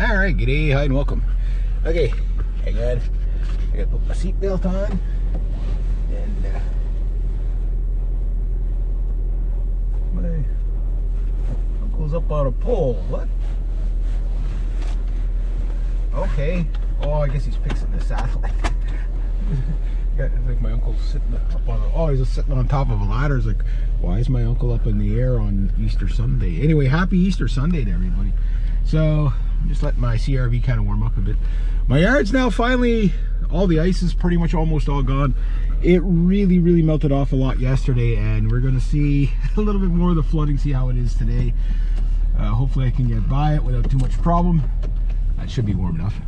Alright, g'day, hi and welcome. Okay, hang on. I gotta put my seatbelt on. And my uncle's up on a pole. What? Okay. Oh, I guess he's fixing the satellite. Yeah, I think my uncle's sitting up on he's just sitting on top of a ladder. It's like, why is my uncle up in the air on Easter Sunday? Anyway, happy Easter Sunday to everybody. So I'm just letting my CRV kind of warm up a bit. My yard's now finally, all the ice is pretty much almost all gone. It really melted off a lot yesterday, and we're going to see a little bit more of the flooding, see how it is today. Hopefully I can get by it without too much problem. That should be warm enough.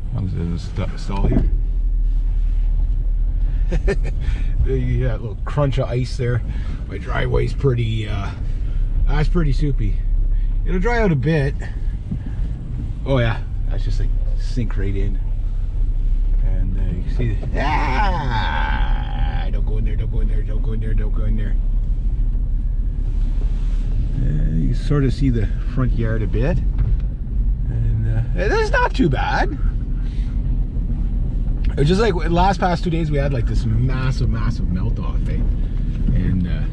As long as it doesn't stall here. Yeah, little crunch of ice there. My driveway's pretty that's pretty soupy. It'll dry out a bit. Oh yeah, that's just like sink right in. And you can see don't go in there, don't go in there, don't go in there, don't go in there. You can sort of see the front yard a bit. And that's not too bad. It's just like the last past 2 days we had like this massive melt off, eh? And I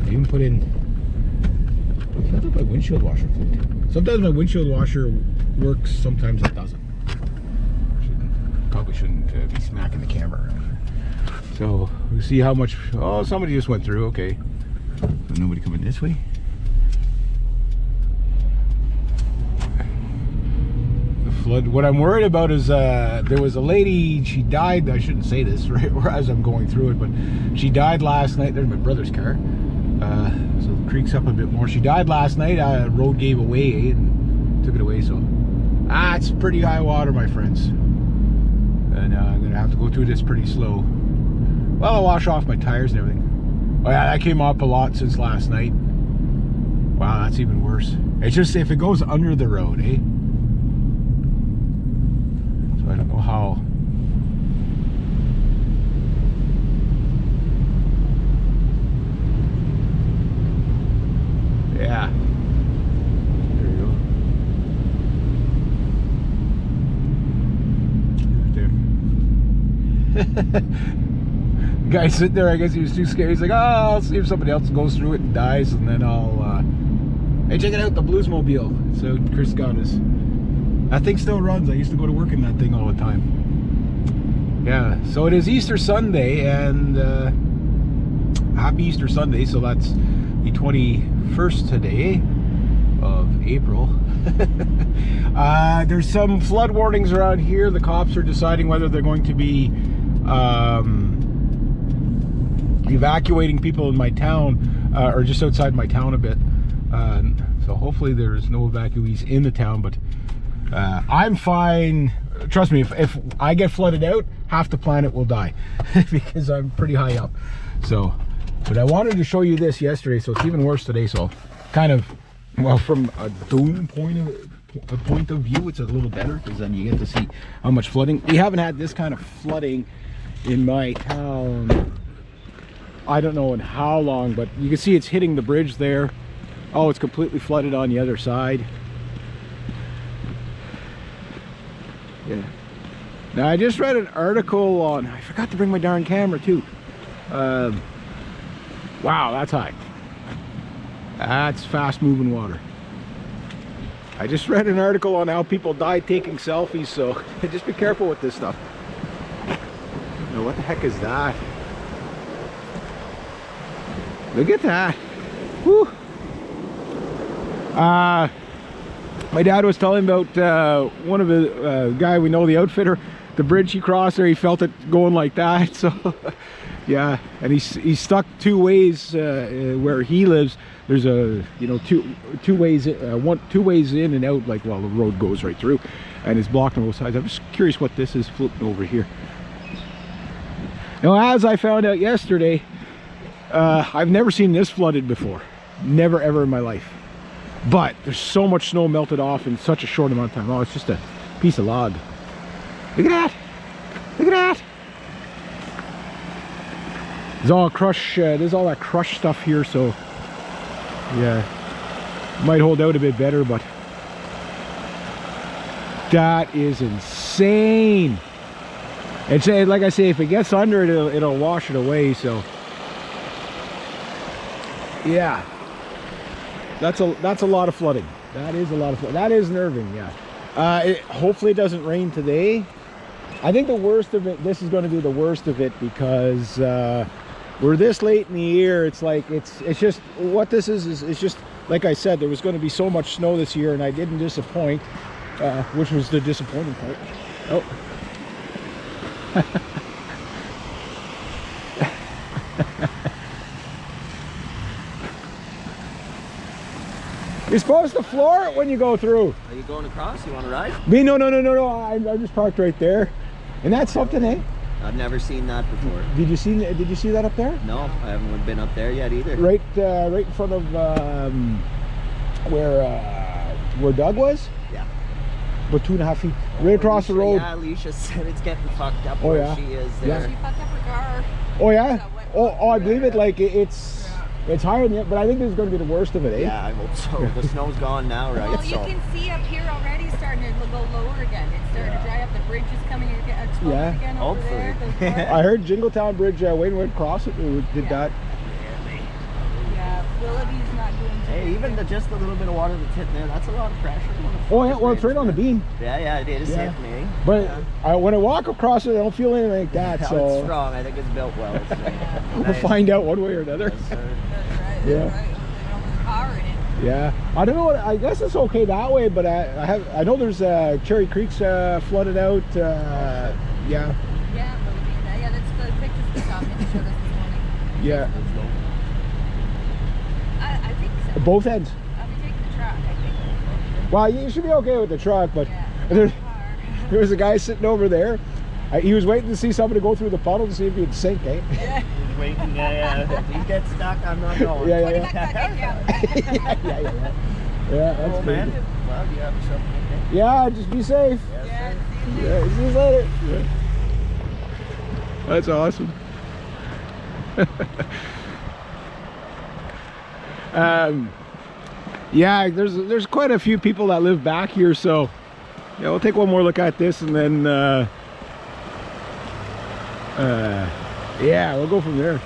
even put in, I thought my windshield washer fluid. Sometimes my windshield washer works, sometimes it doesn't. Probably shouldn't be smacking the camera around here. So we'll see how much. Oh, somebody just went through. Okay, so nobody coming this way. Flood. What I'm worried about is there was a lady, she died, I shouldn't say this right as I'm going through it, but she died last night. There's my brother's car. So the creek's up a bit more. She died last night. Road gave away and took it away, so it's pretty high water, my friends. And I'm gonna have to go through this pretty slow. Well, I'll wash off my tires and everything. Oh yeah, that came up a lot since last night. Wow, that's even worse. It's just if it goes under the road, eh? I don't know how. Yeah. There you go. There. The guy sitting there, I guess he was too scared. He's like, oh, I'll see if somebody else goes through it and dies, and then I'll, hey, check it out, the Bluesmobile. So Chris got his. That thing still runs. I used to go to work in that thing all the time. Yeah, so it is Easter Sunday, and happy Easter Sunday. So that's the 21st today of April. There's some flood warnings around here. The cops are deciding whether they're going to be evacuating people in my town, or just outside my town a bit. So hopefully there's no evacuees in the town, but I'm fine. Trust me, if I get flooded out, half the planet will die because I'm pretty high up. So, but I wanted to show you this yesterday, so it's even worse today. So, kind of, well, from a dome point of view, it's a little better because then you get to see how much flooding. We haven't had this kind of flooding in my town, I don't know in how long, but you can see it's hitting the bridge there. Oh, it's completely flooded on the other side. Yeah. Now I just read an article on, I forgot to bring my darn camera too. Wow, that's high. That's fast moving water. I just read an article on how people die taking selfies, so just be careful with this stuff. Now, what the heck is that? Look at that. Whew. My dad was telling about one of the guy we know, the outfitter, the bridge he crossed there, he felt it going like that. So yeah, and he's stuck two ways where he lives. There's a two ways in and out, like, well, the road goes right through and it's blocked on both sides. I'm just curious what this is floating over here. Now, as I found out yesterday, I've never seen this flooded before, never ever in my life. But there's so much snow melted off in such a short amount of time. Oh, it's just a piece of log. Look at that! Look at that! There's all crush. There's all that crushed stuff here, so yeah, might hold out a bit better. But That is insane. It's like I say, if it gets under it, it'll wash it away. So yeah, that's a lot of flooding. That is a lot of flooding. That is nerving. Yeah. Hopefully it doesn't rain today. I think the worst of it, this is going to be the worst of it, because we're this late in the year. It's like it's just what this is it's just like I said, there was going to be so much snow this year, and I didn't disappoint, which was the disappointing part. Oh. You're supposed to floor it when you go through. Are you going across? You want to ride? Me? No. I'm just parked right there. And that's something, eh? I've never seen that before. Did you see that up there? No, I haven't been up there yet either. Right in front of where Doug was? Yeah. About 2.5 feet. Right across the road. Yeah, Alicia said it's getting fucked up where she is there. Yeah. She fucked up her car. Oh yeah? Oh, I believe it. Like it's higher than it, but I think this is going to be the worst of it, eh? Yeah, I hope so. The snow's gone now, right? Well, you can see up here already starting to go lower again. It's starting to dry up. The bridge is coming exposed again over there. I heard Jingletown Bridge, Wayne went across it, did that. Yeah, Willoughby's not doing too Hey, even just a little bit of water that's hitting there, that's a lot of pressure. Oh yeah, well, it's right on the beam. Yeah, it is hitting me. But when I walk across it, I don't feel anything like that. So it's strong. I think it's built well. It's, we'll find out one way or another. That's right. Yeah. Power in it. Yeah. I don't know. I guess it's okay that way, but I know there's Cherry Creek's flooded out. Yeah. Yeah, that's the pictures we saw. Minnie showed us this morning. Yeah. I think so. Both ends. I'll be taking the truck, I think. Well, you should be okay with the truck, but Yeah, there was a guy sitting over there. He was waiting to see somebody go through the puddle to see if he'd sink, eh? Yeah. He's waiting. If he gets stuck, I'm not going. Yeah. Yeah. Yeah, that's Oh, crazy. man. Well, you have yourself a good day. Yeah, just be safe. Yeah. Yeah, see you later. Yeah. That's awesome. Yeah, there's quite a few people that live back here, so yeah, we'll take one more look at this, and then yeah, we'll go from there.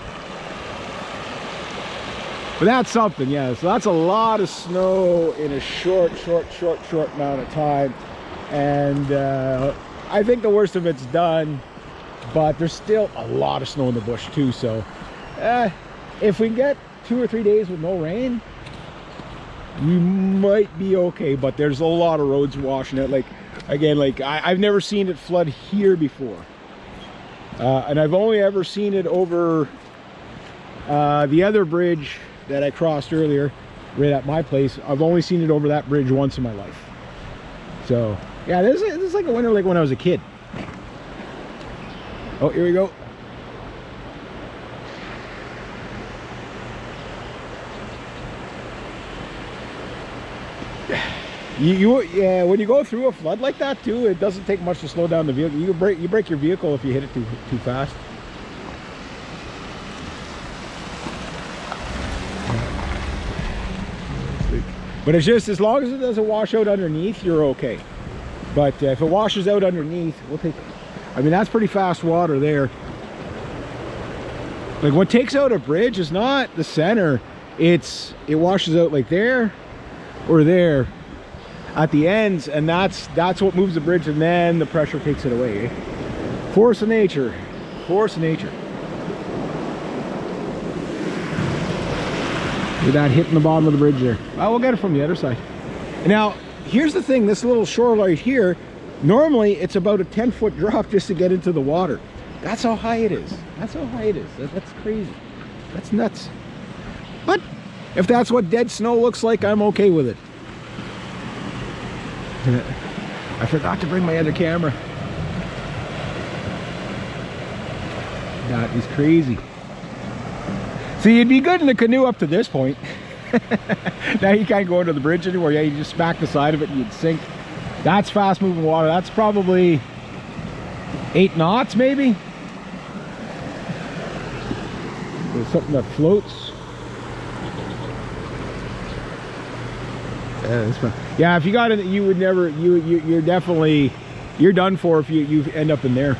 But that's something, yeah. So that's a lot of snow in a short amount of time, and I think the worst of it's done, but there's still a lot of snow in the bush too. So if we get 2 or 3 days with no rain, we might be okay. But there's a lot of roads washing out. Like again, like I've never seen it flood here before, and I've only ever seen it over the other bridge that I crossed earlier, right at my place. I've only seen it over that bridge once in my life. So yeah, this is like a winter like when I was a kid. Oh, here we go. Yeah, when you go through a flood like that too, it doesn't take much to slow down the vehicle. You break your vehicle if you hit it too fast. But it's just as long as it doesn't wash out underneath, you're okay. But if it washes out underneath, we'll take. I mean, that's pretty fast water there. Like what takes out a bridge is not the center; it washes out like there or there at the ends, and that's what moves the bridge, and then the pressure takes it away. Force of nature, force of nature. With that hitting the bottom of the bridge there. Well, we'll get it from the other side. Now, here's the thing, this little shore right here, normally it's about a 10-foot drop just to get into the water. That's how high it is. That's how high it is. That's crazy. That's nuts. But if that's what dead snow looks like, I'm okay with it. I forgot to bring my other camera. That is crazy. See, you'd be good in the canoe up to this point. Now you can't go under the bridge anymore. Yeah, you just smack the side of it and you'd sink. That's fast moving water. That's probably 8 knots maybe. There's something that floats. Yeah, that's fun. Yeah, if you got it, you would never. You're definitely, you're done for if you end up in there.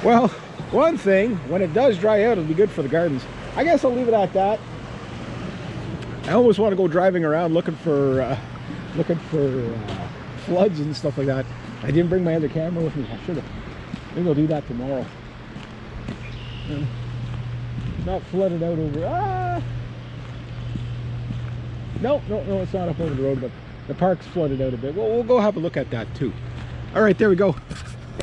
Well, one thing, when it does dry out, it'll be good for the gardens. I guess I'll leave it at that. I always want to go driving around looking for floods and stuff like that. I didn't bring my other camera with me. I should have. Maybe I'll do that tomorrow. Not flooded out over. No, it's not up over the road, but the park's flooded out a bit. Well, we'll go have a look at that too. All right, there we go.